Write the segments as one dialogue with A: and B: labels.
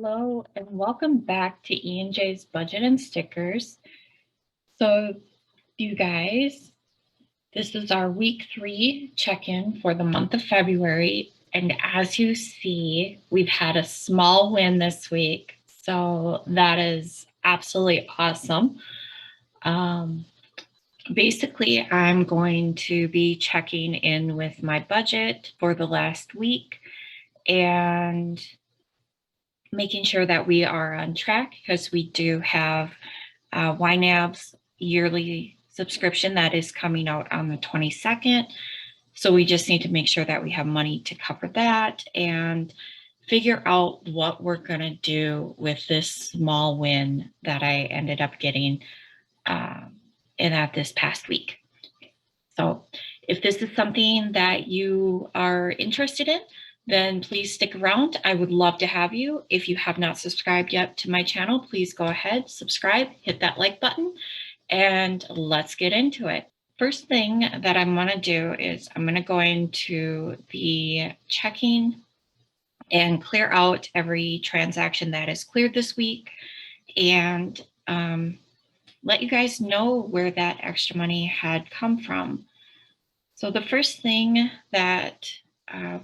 A: Hello and welcome back to E&J's Budget and Stickers. So you guys, this is our week 3 check-in for the month of February. And as you see, we've had a small win this week. So that is absolutely awesome. Basically, I'm going to be checking in with my budget for the last week and making sure that we are on track because we do have YNAB's yearly subscription that is coming out on the 22nd. So we just need to make sure that we have money to cover that and figure out what we're going to do with this small win that I ended up getting in that this past week. So if this is something that you are interested in, then please stick around. I would love to have you. If you have not subscribed yet to my channel, please go ahead, subscribe, hit that like button, and let's get into it. First thing that I'm going to do is I'm going to go into the checking and clear out every transaction that is cleared this week and let you guys know where that extra money had come from. So the first thing that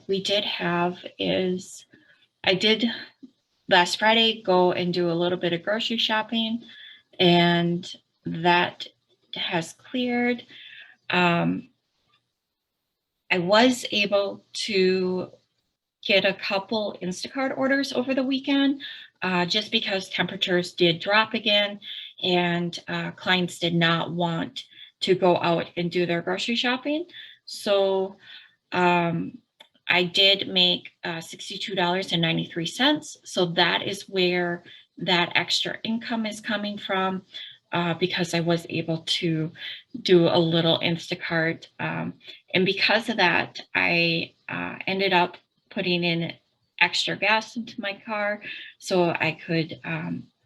A: we did have is I did last Friday go and do a little bit of grocery shopping, and that has cleared. I was able to get a couple Instacart orders over the weekend just because temperatures did drop again and clients did not want to go out and do their grocery shopping. So I did make $62.93. So that is where that extra income is coming from because I was able to do a little Instacart. And because of that, I ended up putting in extra gas into my car so I could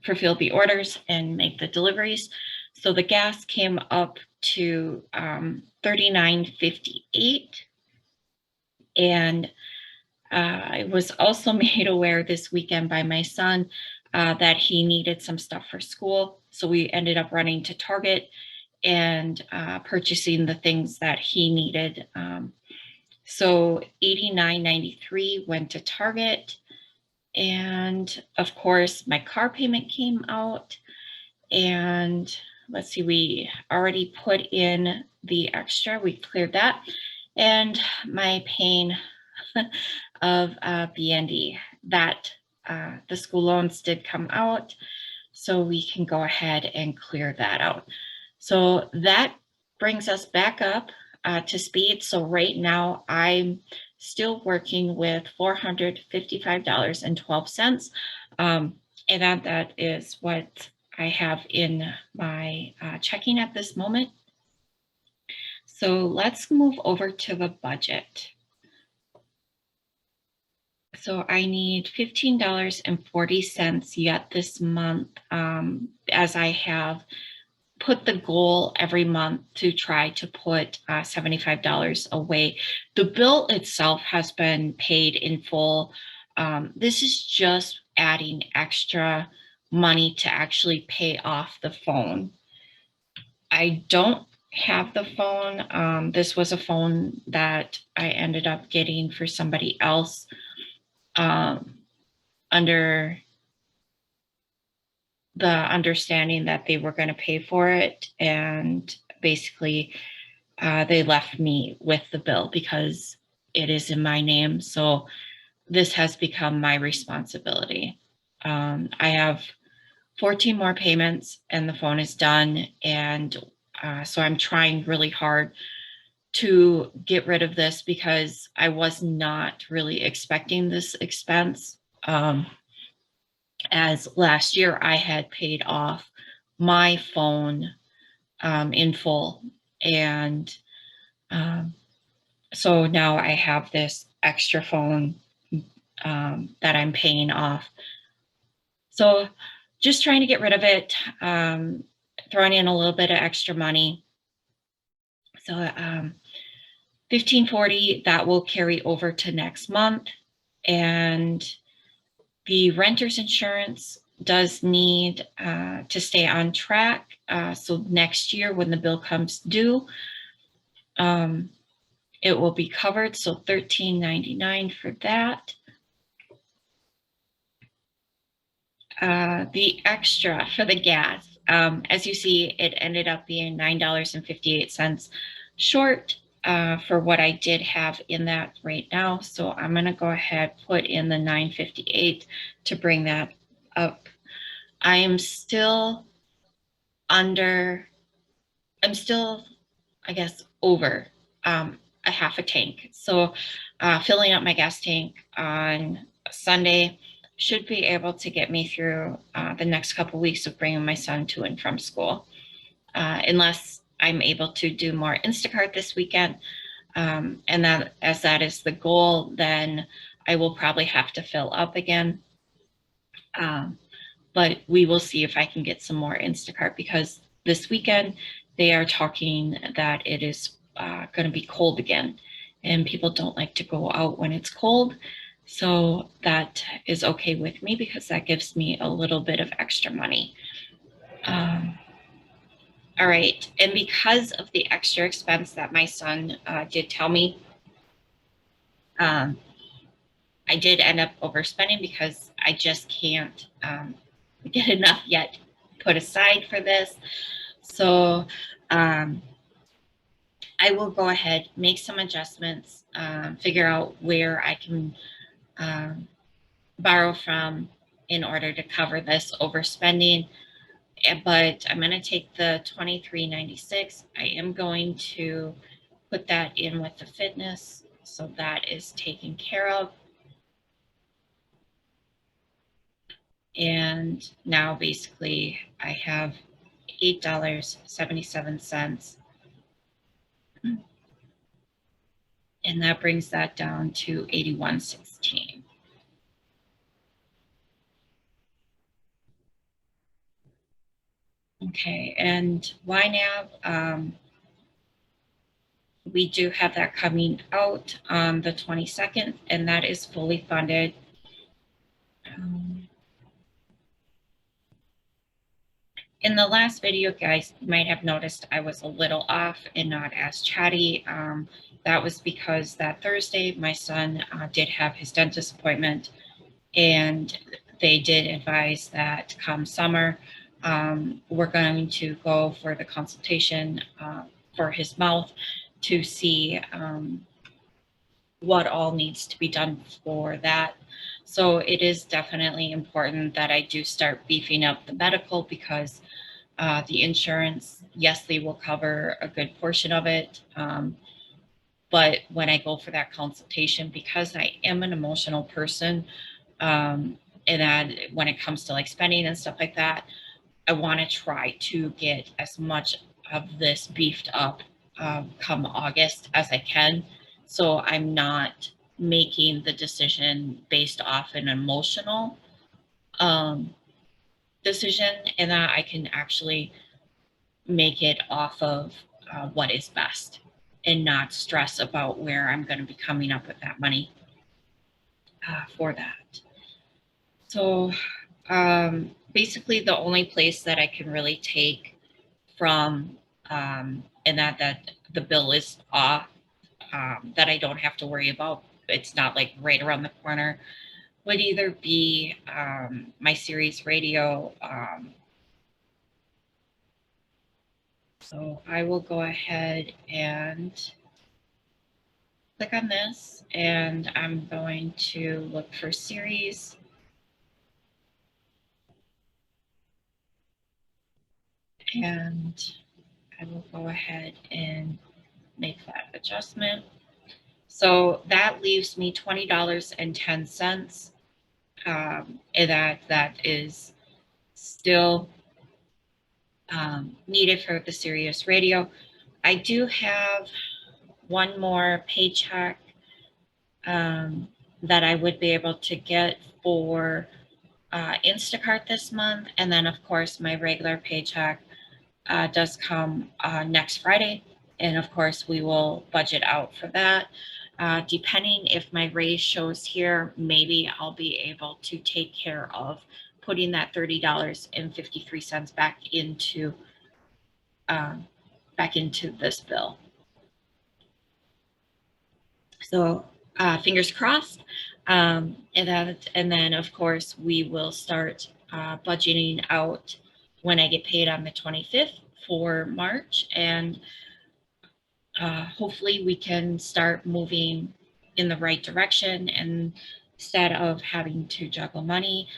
A: fulfill the orders and make the deliveries. So the gas came up to $39.58. And I was also made aware this weekend by my son that he needed some stuff for school. So we ended up running to Target and purchasing the things that he needed. So $89.93 went to Target. And of course, my car payment came out. And let's see, we already put in the extra, we cleared that. And my pain of BND, that the school loans did come out, so we can go ahead and clear that out. So that brings us back up to speed. So right now I'm still working with $455.12. And that is what I have in my checking at this moment. So let's move over to the budget. So I need $15.40 yet this month, as I have put the goal every month to try to put $75 away. The bill itself has been paid in full. This is just adding extra money to actually pay off the phone. I don't have the phone. This was a phone that I ended up getting for somebody else under the understanding that they were going to pay for it. And basically they left me with the bill because it is in my name. So this has become my responsibility. I have 14 more payments and the phone is done. And so I'm trying really hard to get rid of this because I was not really expecting this expense. As last year I had paid off my phone in full. And so now I have this extra phone that I'm paying off. So just trying to get rid of it, throwing in a little bit of extra money. So $15.40, that will carry over to next month. And The renter's insurance does need to stay on track. So next year when the bill comes due, it will be covered. So $13.99 for that. The extra for the gas, as you see, it ended up being $9.58 short for what I did have in that right now. So I'm going to go ahead, put in the $9.58 to bring that up. I am still I guess, over a half a tank. So filling up my gas tank on Sunday should be able to get me through the next couple of weeks of bringing my son to and from school. Unless I'm able to do more Instacart this weekend. And that, as that is the goal, then I will probably have to fill up again. But we will see if I can get some more Instacart, because this weekend they are talking that it is going to be cold again, and people don't like to go out when it's cold. So that is okay with me, because that gives me a little bit of extra money. All right, and because of the extra expense that my son did tell me, I did end up overspending, because I just can't get enough yet put aside for this. So I will go ahead, make some adjustments, figure out where I can borrow from in order to cover this overspending. But I'm going to take the $23.96. I am going to put that in with the fitness, so that is taken care of. And now basically I have $8.77. And that brings that down to $81.16. Okay, and YNAB, we do have that coming out on the 22nd, and that is fully funded. In the last video, guys, you might have noticed I was a little off and not as chatty. That was because that Thursday, my son did have his dentist appointment, and they did advise that come summer, we're going to go for the consultation for his mouth to see what all needs to be done for that. So it is definitely important that I do start beefing up the medical, because the insurance, yes, they will cover a good portion of it. But when I go for that consultation, because I am an emotional person, and that when it comes to like spending and stuff like that, I want to try to get as much of this beefed up come August as I can. So I'm not making the decision based off an emotional decision, and that I can actually make it off of what is best, and not stress about where I'm going to be coming up with that money for that. So basically the only place that I can really take from and that the bill is off, that I don't have to worry about, it's not like right around the corner, would either be my Sirius radio. So I will go ahead and click on this, and I'm going to look for Sirius. And I will go ahead and make that adjustment. So that leaves me $20.10. And that is still needed for the Sirius radio. I do have one more paycheck that I would be able to get for Instacart this month. And then of course my regular paycheck does come next Friday. And of course we will budget out for that. Depending if my raise shows here, maybe I'll be able to take care of putting that $30.53 back into this bill. So fingers crossed. And then of course we will start budgeting out when I get paid on the 25th for March, and hopefully we can start moving in the right direction instead of having to juggle money.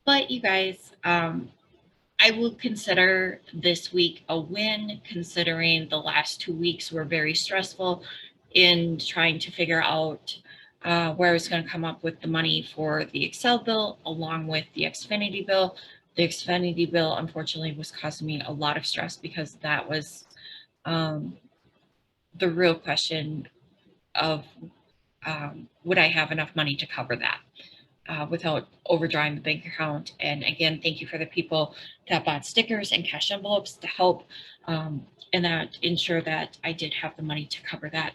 A: But you guys, I will consider this week a win, considering the last 2 weeks were very stressful in trying to figure out where I was going to come up with the money for the Excel bill along with the Xfinity bill. The Xfinity bill, unfortunately, was causing me a lot of stress because that was the real question of would I have enough money to cover that without overdrawing the bank account. And again, thank you for the people that bought stickers and cash envelopes to help and that ensure that I did have the money to cover that.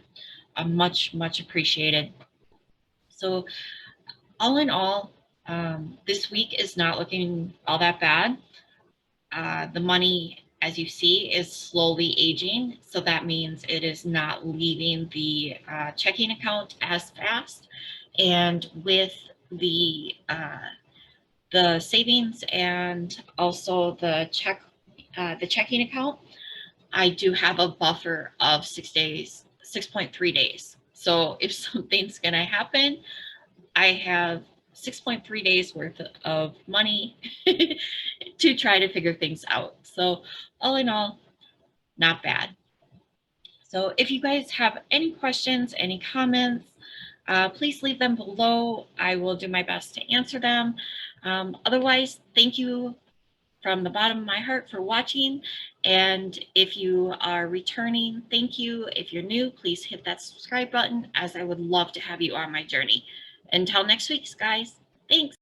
A: Much, much appreciated. So all in all, this week is not looking all that bad. The money, as you see, is slowly aging. So that means it is not leaving the checking account as fast. And with the savings and also the checking account, I do have a buffer of 6 days, 6.3 days. So if something's going to happen, I have 6.3 days worth of money to try to figure things out. So all in all, not bad. So if you guys have any questions, any comments, please leave them below. I will do my best to answer them. Otherwise, thank you from the bottom of my heart for watching. And if you are returning, thank you. If you're new, please hit that subscribe button, as I would love to have you on my journey. Until next week, guys, thanks.